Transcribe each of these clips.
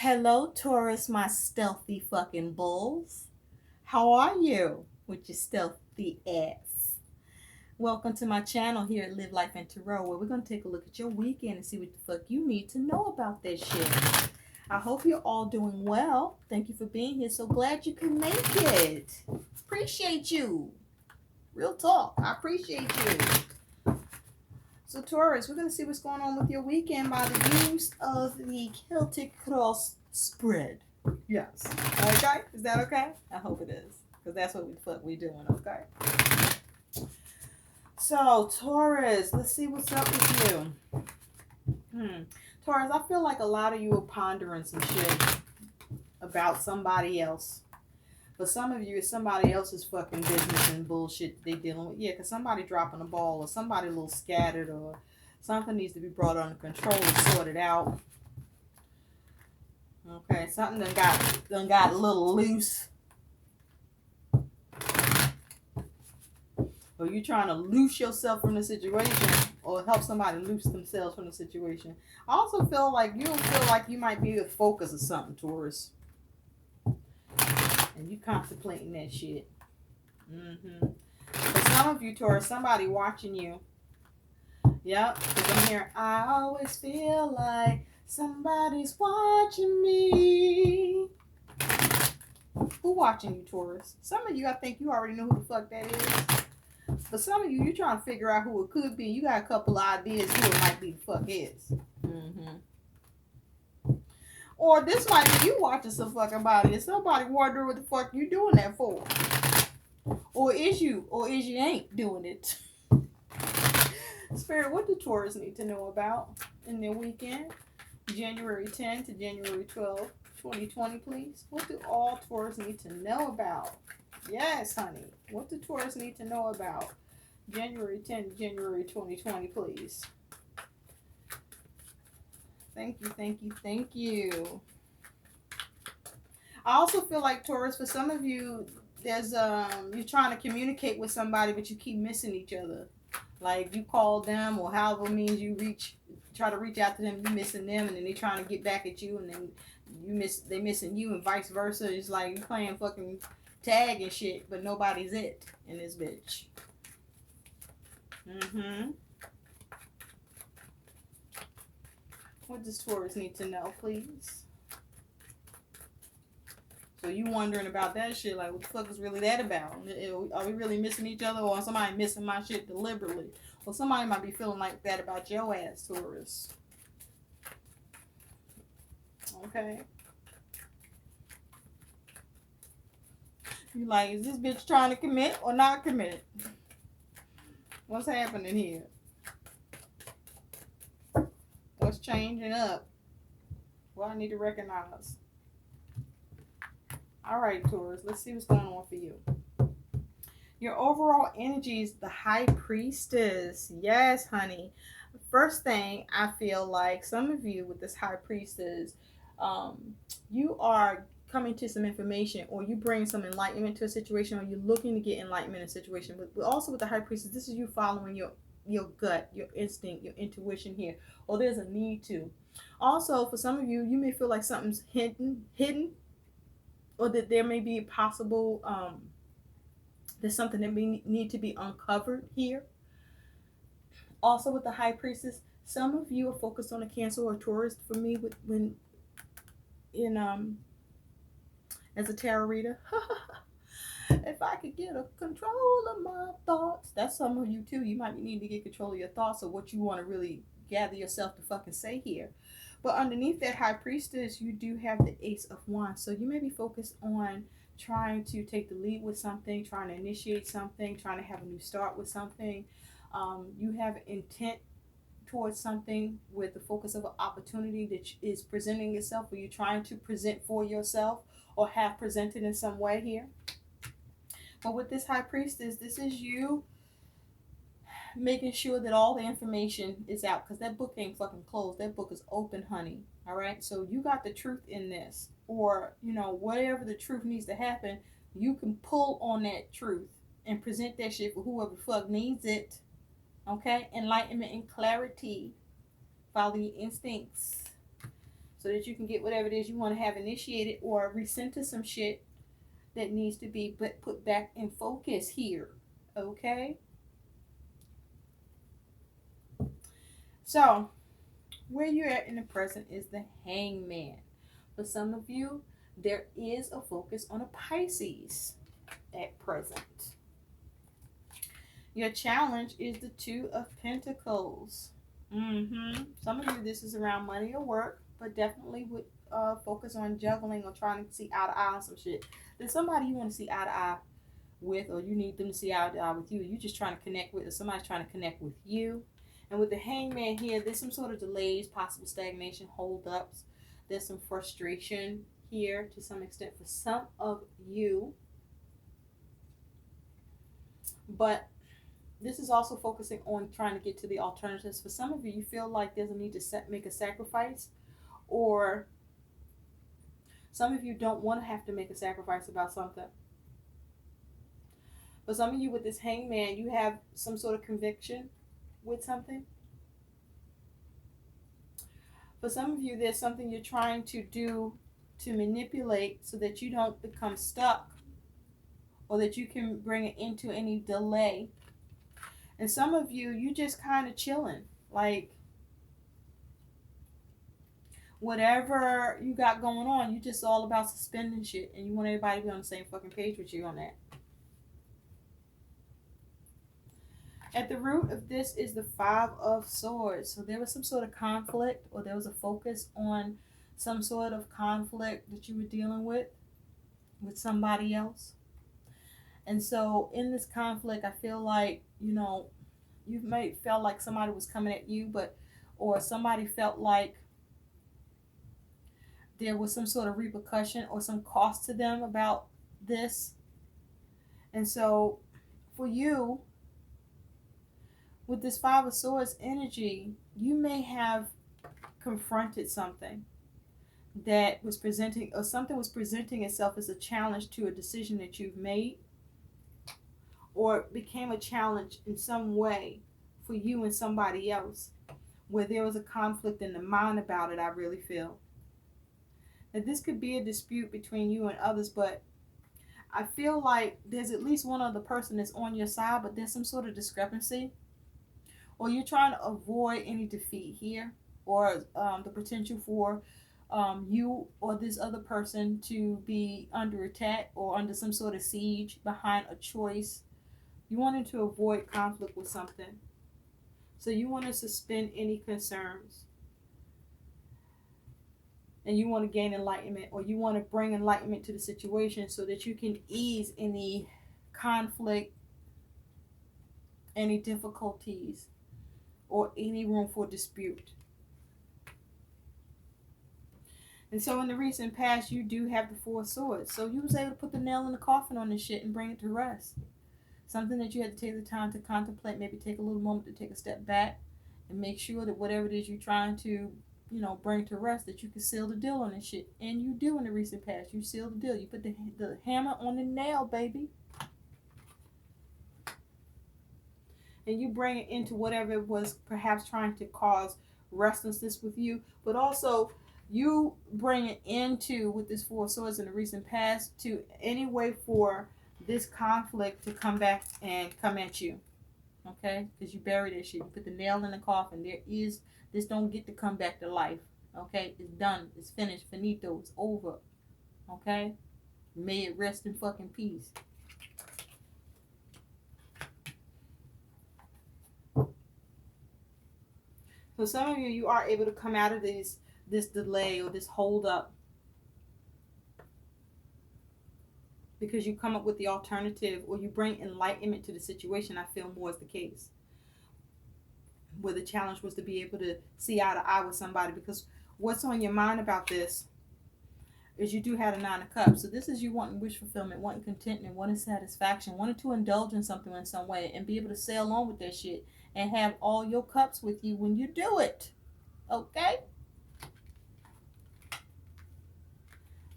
Hello, Taurus, my stealthy fucking bulls. How are you with your stealthy ass? Welcome to my channel here at Live Life and Tarot, where we're going to take a look at your weekend and see what the fuck you need to know about that shit. I hope you're all doing well. Thank you for being here. So glad you can make it. Appreciate you. Real talk. I appreciate you. So Taurus, we're going to see what's going on with your weekend by the use of the Celtic Cross spread. Yes. Okay? Is that okay? I hope it is. Because that's what the fuck we doing, okay? So, Taurus, let's see what's up with you. Taurus, I feel like a lot of you are pondering some shit about somebody else. But some of you, it's somebody else's fucking business and bullshit they dealing with. Yeah, because somebody dropping a ball or somebody a little scattered or something needs to be brought under control and sorted out. Okay, something done got a little loose. Or you trying to loose yourself from the situation or help somebody loose themselves from the situation. I also feel like you feel like you might be the focus of something, Taurus. And you contemplating that shit. For some of you, Taurus, somebody watching you. Yep, because I'm here. I always feel like somebody's watching me. Who watching you, Taurus? Some of you, I think you already know who the fuck that is. But some of you, you're trying to figure out who it could be. You got a couple of ideas who it might be the fuck is. Or this might be you watching some fucking body and somebody wondering what the fuck you doing that for. Or is you ain't doing it. Spirit, what do Taurus need to know about in their weekend? January 10th to January 12th, 2020, please. What do all Taurus need to know about? Yes, honey. What do Taurus need to know about January 10th to January 2020, please? Thank you, thank you, thank you. I also feel like Taurus, for some of you, there's you're trying to communicate with somebody, but you keep missing each other. Like you call them, or however means you try to reach out to them, you missing them, and then they trying to get back at you, and then they missing you, and vice versa. It's like you playing fucking tag and shit, but nobody's it in this bitch. What does Taurus need to know, please? So you wondering about that shit, like what the fuck is really that about? Are we really missing each other, or somebody missing my shit deliberately? Well, somebody might be feeling like that about your ass, Taurus. Okay. You like, is this bitch trying to commit or not commit? What's happening here? What's changing up? What I need to recognize. All right, Taurus, let's see what's going on for you. Your overall energy is the High Priestess. Yes, honey. First thing, I feel like some of you with this High Priestess, you are coming to some information, or you bring some enlightenment to a situation, or you're looking to get enlightenment in a situation. But also with the High Priestess, this is you following your gut, your instinct, your intuition here, or there's a need to. Also, for some of you, you may feel like something's hidden, or that there may be a possible there's something that may need to be uncovered here. Also, with the High Priestess, some of you are focused on a Cancer or Taurus. For me, when in as a tarot reader, if I could get a control of my thoughts, that's some of you too. You might need to get control of your thoughts, or what you want to really gather yourself to fucking say here. But underneath that High Priestess, you do have the Ace of Wands, so you may be focused on trying to take the lead with something, trying to initiate something, trying to have a new start with something. You have intent towards something with the focus of an opportunity that is presenting itself, or you're trying to present for yourself or have presented in some way here. But with this High Priestess, this is you making sure that all the information is out, because that book ain't fucking closed. That book is open, honey. All right, so you got the truth in this, or whatever the truth needs to happen, you can pull on that truth and present that shit for whoever the fuck needs it. Okay, enlightenment and clarity. Follow your instincts. so that you can get whatever it is you want to have initiated or recenter some shit that needs to be put back in focus here. Okay? So, where you're at in the present is the Hangman. For some of you, there is a focus on a Pisces at present. Your challenge is the Two of Pentacles. Some of you, this is around money or work, but definitely would focus on juggling or trying to see eye to eye on some shit. There's somebody you want to see eye to eye with, or you need them to see eye to eye with you. You're just trying to connect with, or somebody's trying to connect with you. And with the Hangman here, there's some sort of delays, possible stagnation, hold-ups. There's some frustration here to some extent for some of you. But this is also focusing on trying to get to the alternatives. For some of you, you feel like there's a need to make a sacrifice, or some of you don't want to have to make a sacrifice about something. For some of you with this Hangman, you have some sort of conviction with something. For some of you, there's something you're trying to do to manipulate so that you don't become stuck, or that you can bring it into any delay. And some of you, you just kind of chilling, like whatever you got going on, you just all about suspending shit, and you want everybody to be on the same fucking page with you on that. At the root of this is the Five of Swords. So there was some sort of conflict, or there was a focus on some sort of conflict that you were dealing with somebody else. And so in this conflict, I feel like, you may felt like somebody was coming at you, or somebody felt like there was some sort of repercussion or some cost to them about this. And so for you, with this Five of Swords energy, you may have confronted something that was presenting, or something was presenting itself as a challenge to a decision that you've made, or became a challenge in some way for you and somebody else, where there was a conflict in the mind about it. I really feel that this could be a dispute between you and others, but I feel like there's at least one other person that's on your side, but there's some sort of discrepancy, or you're trying to avoid any defeat here, or the potential for you or this other person to be under attack or under some sort of siege behind a choice. You wanted to avoid conflict with something. So you want to suspend any concerns. And you want to gain enlightenment, or you want to bring enlightenment to the situation so that you can ease any conflict, any difficulties, or any room for dispute. And so in the recent past, you do have the Four of Swords. So you was able to put the nail in the coffin on this shit and bring it to rest. Something that you had to take the time to contemplate, maybe take a little moment to take a step back and make sure that whatever it is you're trying to, bring to rest, that you can seal the deal on this shit. And you do in the recent past. You seal the deal. You put the hammer on the nail, baby. And you bring it into whatever it was perhaps trying to cause restlessness with you. But also, you bring it into, with this Four of Swords in the recent past, to any way for this conflict to come back and come at you. Okay? Because you buried that shit. You put the nail in the coffin. This don't get to come back to life. Okay? It's done. It's finished. Finito. It's over. Okay? May it rest in fucking peace. So some of you are able to come out of this delay or this hold up because you come up with the alternative, or you bring enlightenment to the situation. I feel more is the case, where the challenge was to be able to see eye to eye with somebody, because what's on your mind about this is you do have a Nine of Cups. So this is you wanting wish fulfillment, wanting contentment, wanting satisfaction, wanting to indulge in something in some way and be able to sail on with that shit and have all your cups with you when you do it. Okay?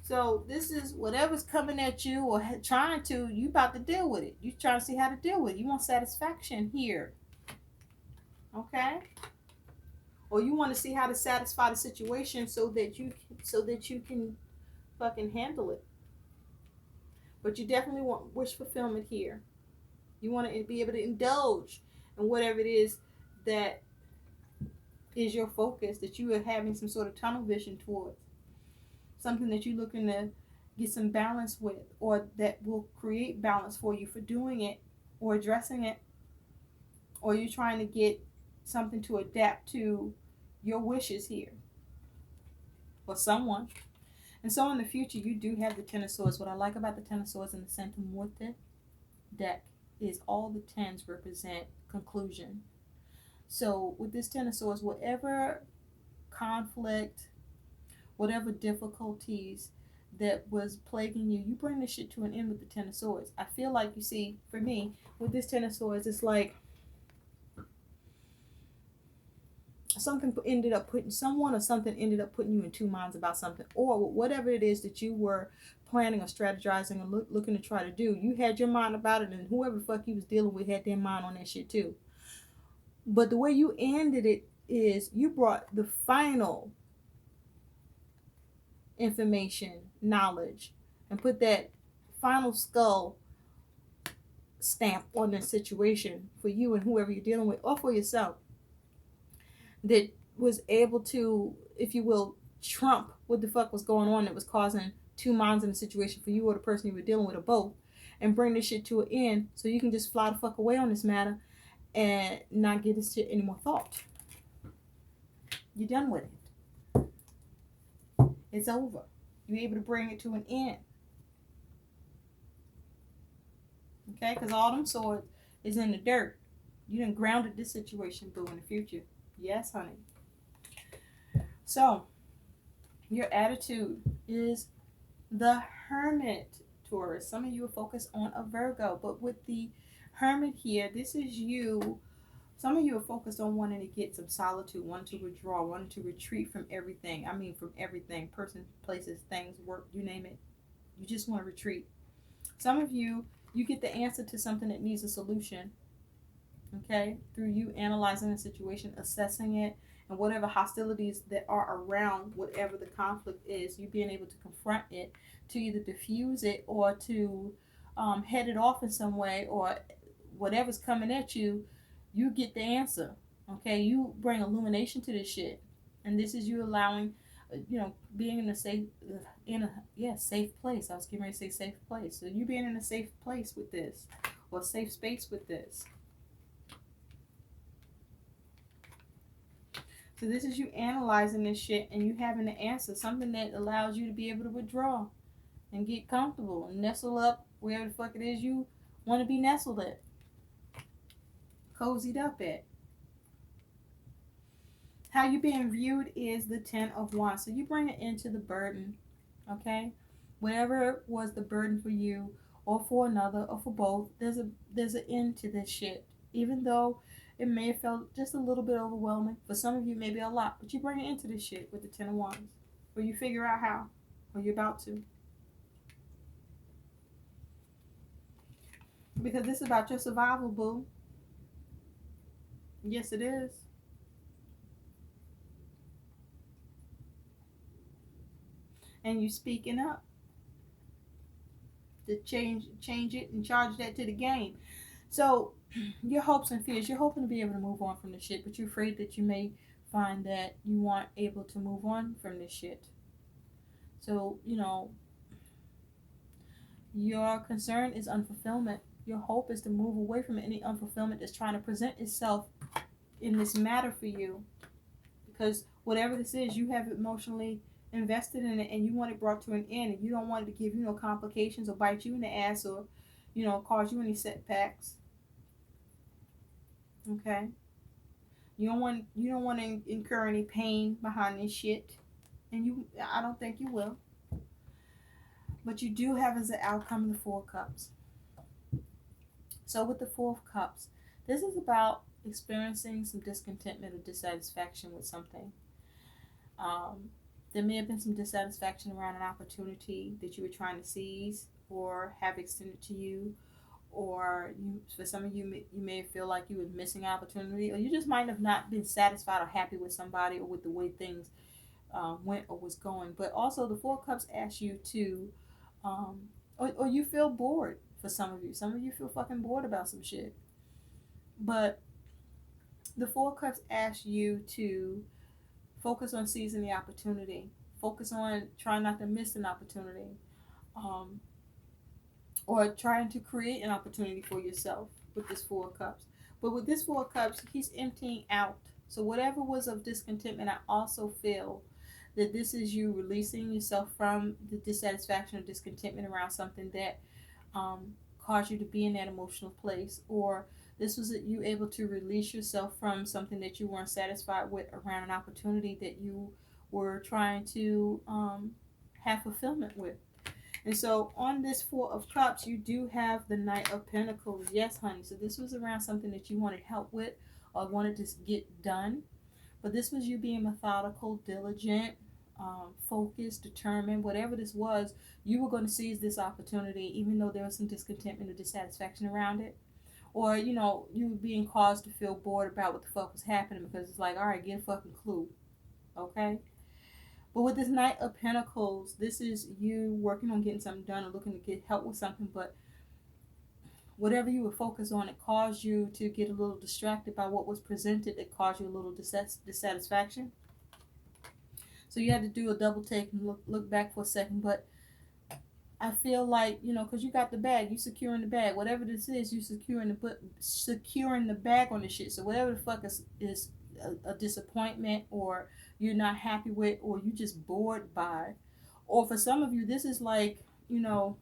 So this is whatever's coming at you or trying to, you about to deal with it. You trying to see how to deal with it. You want satisfaction here. Okay? or you want to see how to satisfy the situation so that you can fucking handle it. But you definitely want wish fulfillment here. You want to be able to indulge in whatever it is that is your focus, that you are having some sort of tunnel vision towards, something that you're looking to get some balance with, or that will create balance for you for doing it or addressing it, or you're trying to get something to adapt to your wishes here or someone. And so in the future, you do have the Ten of Swords. What I like about the Ten of Swords in the Center Morte deck is all the tens represent conclusion. So with this Ten of Swords, whatever conflict, whatever difficulties that was plaguing you, you bring this shit to an end with the Ten of Swords. I feel like, you see, for me, with this Ten of Swords, it's like something ended up putting someone or something ended up putting you in two minds about something, or whatever it is that you were planning or strategizing or looking to try to do. You had your mind about it, and whoever the fuck you was dealing with had their mind on that shit too. But the way you ended it is you brought the final information, knowledge, and put that final skull stamp on the situation for you and whoever you're dealing with, or for yourself, that was able to, if you will, trump what the fuck was going on that was causing two minds in the situation for you or the person you were dealing with, or both, and bring this shit to an end so you can just fly the fuck away on this matter and not give this shit any more thought. You're done with it. It's over. You're able to bring it to an end. Okay? Because all them swords is in the dirt. You done grounded this situation, boo, in the future. Yes, honey. So, your attitude is the Hermit, Taurus. Some of you are focused on a Virgo, but with the Hermit here, this is you. Some of you are focused on wanting to get some solitude, wanting to withdraw, wanting to retreat from everything. I mean, from everything, person, places, things, work, you name it. You just want to retreat. Some of you, you get the answer to something that needs a solution. Okay, through you analyzing the situation, assessing it, and whatever hostilities that are around whatever the conflict is, you being able to confront it, to either diffuse it or to head it off in some way, or whatever's coming at you, you get the answer. Okay, you bring illumination to this shit, and this is you allowing, being in a safe, safe place. I was getting ready to say safe place. So you being in a safe place with this, or safe space with this. So this is you analyzing this shit and you having the answer, something that allows you to be able to withdraw and get comfortable and nestle up wherever the fuck it is you want to be nestled at, cozied up at. How you being viewed is the Ten of Wands. So you bring it into the burden, okay? Whatever was the burden for you or for another or for both, there's an end to this shit. Even though it may have felt just a little bit overwhelming. For some of you, maybe a lot. But you bring it into this shit with the Ten of Wands. Or you figure out how. Or you're about to. Because this is about your survival, boo. Yes, it is. And you speaking up to change it and charge that to the game. So your hopes and fears, you're hoping to be able to move on from the shit, but you're afraid that you may find that you aren't able to move on from this shit. So, your concern is unfulfillment. Your hope is to move away from any unfulfillment that's trying to present itself in this matter for you. Because whatever this is, you have emotionally invested in it and you want it brought to an end, and you don't want it to give you no complications or bite you in the ass or, cause you any setbacks. Okay? You don't want to incur any pain behind this shit. And I don't think you will. But you do have as an outcome the Four of Cups. So with the Four of Cups, this is about experiencing some discontentment or dissatisfaction with something. There may have been some dissatisfaction around an opportunity that you were trying to seize or have extended to you, or for some of you, you may feel like you were missing opportunity, or you just might have not been satisfied or happy with somebody or with the way things went or was going. But also, the Four of Cups asks you to, or you feel bored. For some of you, feel fucking bored about some shit. But the Four of Cups asks you to focus on seizing the opportunity. Focus on trying not to miss an opportunity. Um, or trying to create an opportunity for yourself with this Four of Cups. But with this Four of Cups, he's emptying out. So whatever was of discontentment, I also feel that this is you releasing yourself from the dissatisfaction or discontentment around something that caused you to be in that emotional place, or this was you able to release yourself from something that you weren't satisfied with around an opportunity that you were trying to have fulfillment with. And so on this Four of Cups, you do have the Knight of Pentacles. Yes, honey. So this was around something that you wanted help with or wanted to get done. But this was you being methodical, diligent, focused, determined. Whatever this was, you were going to seize this opportunity, even though there was some discontentment or dissatisfaction around it. Or, you know, you were being caused to feel bored about what the fuck was happening because it's like, all right, get a fucking clue. Okay? But with this Knight of Pentacles, this is you working on getting something done or looking to get help with something. But whatever you were focused on, it caused you to get a little distracted by what was presented. It caused you a little dissatisfaction. So you had to do a double take and look back for a second. But I feel like, you know, because you got the bag, you securing the bag. Whatever this is, you securing the bag on the shit. So whatever the fuck is a disappointment, or you're not happy with, or you just bored by, or for some of you, this is like, you know,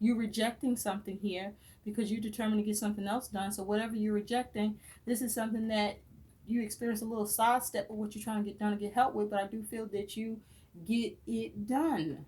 you're rejecting something here because you're determined to get something else done. So whatever you're rejecting, this is something that you experience a little sidestep of what you're trying to get done and get help with. But I do feel that you get it done.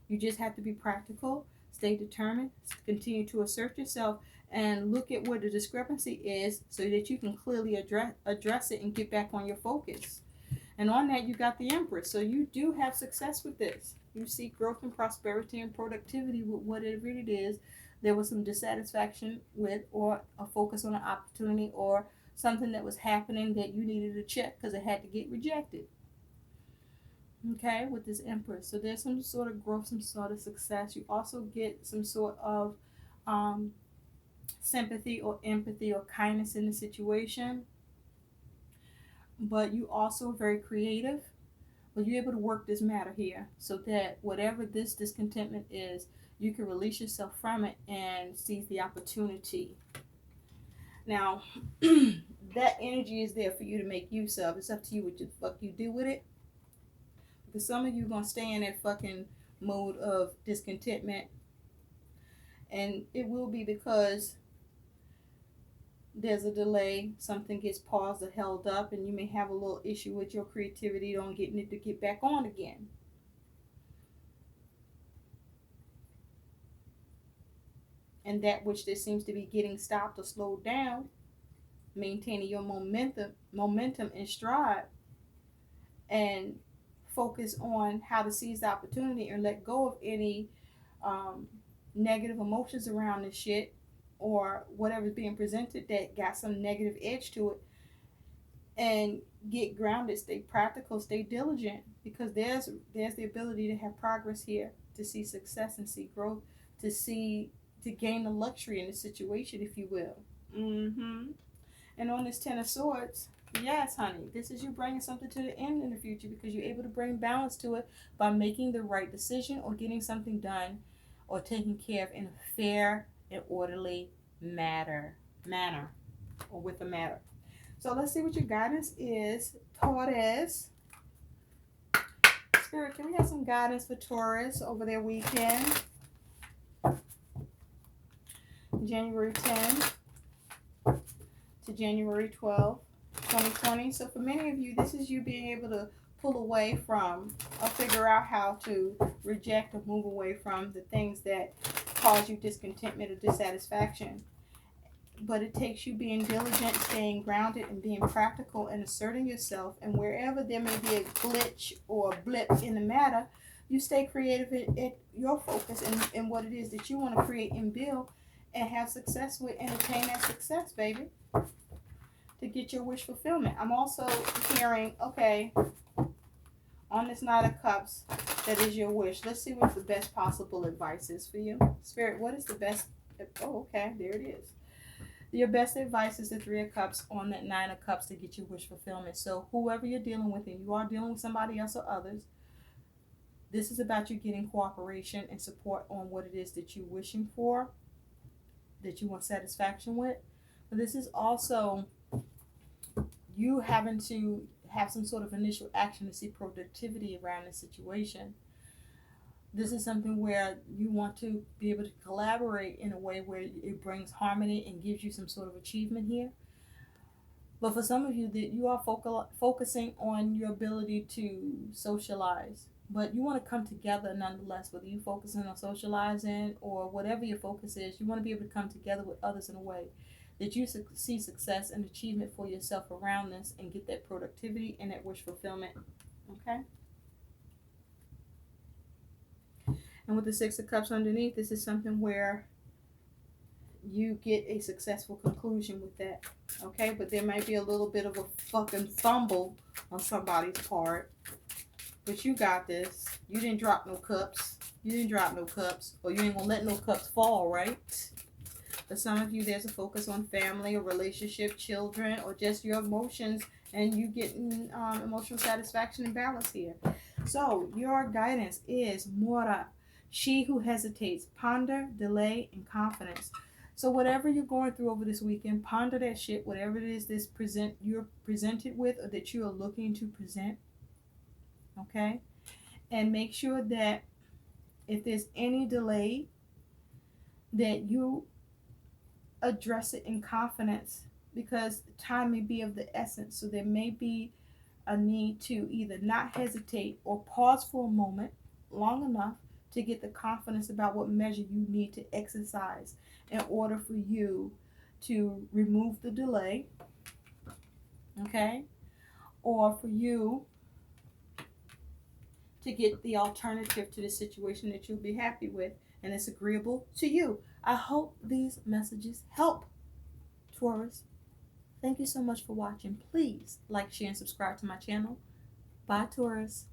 You just have to be practical, stay determined, continue to assert yourself, and look at where the discrepancy is so that you can clearly address it and get back on your focus. And on that, you got the Empress. So you do have success with this. You seek growth and prosperity and productivity with whatever it is there was some dissatisfaction with, or a focus on an opportunity, or something that was happening that you needed to check because it had to get rejected. Okay, with this Empress. So there's some sort of growth, some sort of success. You also get some sort of sympathy or empathy or kindness in the situation. But you also are very creative. But you're able to work this matter here so that whatever this discontentment is, you can release yourself from it and seize the opportunity. Now, that energy is there for you to make use of. It's up to you what the fuck you do with it. Because some of you are going to stay in that fucking mode of discontentment. And it will be because there's a delay, something gets paused or held up, and you may have a little issue with your creativity on getting it to get back on again. And that which there seems to be getting stopped or slowed down, maintaining your momentum in stride, and focus on how to seize the opportunity and let go of any negative emotions around this shit, or whatever's being presented that got some negative edge to it, and get grounded, stay practical, stay diligent, because there's the ability to have progress here, to see success and see growth, to gain the luxury in the situation, if you will. And on this Ten of Swords, yes, honey, this is you bringing something to the end in the future, because you're able to bring balance to it by making the right decision or getting something done or taken care of in a fair and orderly manner, or with a matter. So let's see what your guidance is, Taurus. Spirit, can we have some guidance for Taurus over their weekend? January 10th to January 12th, 2020. So for many of you, this is you being able to pull away from or figure out how to reject or move away from the things that cause you discontentment or dissatisfaction. But it takes you being diligent, staying grounded, and being practical and asserting yourself. And wherever there may be a glitch or a blip in the matter, you stay creative at your focus and what it is that you want to create and build, and have success with and attain that success, baby, to get your wish fulfillment. I'm also hearing, okay, on this Knight of Cups, that is your wish. Let's see what the best possible advice is for you. Spirit, what is the best? Oh, okay, there it is. Your best advice is the Three of Cups on that Nine of Cups to get your wish fulfillment. So whoever you're dealing with, and you are dealing with somebody else or others, this is about you getting cooperation and support on what it is that you're wishing for, that you want satisfaction with. But this is also you having to have some sort of initial action to see productivity around the situation. This is something where you want to be able to collaborate in a way where it brings harmony and gives you some sort of achievement here. But for some of you, that you are focusing on your ability to socialize, but you want to come together nonetheless. Whether you focusing on socializing or whatever your focus is, you want to be able to come together with others in a way that you see success and achievement for yourself around this and get that productivity and that wish fulfillment. Okay. And with the Six of Cups underneath, this is something where you get a successful conclusion with that. Okay, but there might be a little bit of a fucking fumble on somebody's part. But you got this. You didn't drop no cups. You didn't drop no cups. Or you ain't gonna let no cups fall, right? For some of you, there's a focus on family or relationship, children, or just your emotions, and you getting emotional satisfaction and balance here. So your guidance is Mora, she who hesitates, ponder, delay, and confidence. So whatever you're going through over this weekend, ponder that shit, whatever it is this you're presented with or that you are looking to present. Okay? And make sure that if there's any delay, that you address it in confidence, because time may be of the essence. So there may be a need to either not hesitate or pause for a moment long enough to get the confidence about what measure you need to exercise in order for you to remove the delay, okay? Or for you to get the alternative to the situation that you'll be happy with and it's agreeable to you. I hope these messages help, Taurus. Thank you so much for watching. Please like, share, and subscribe to my channel. Bye, Taurus.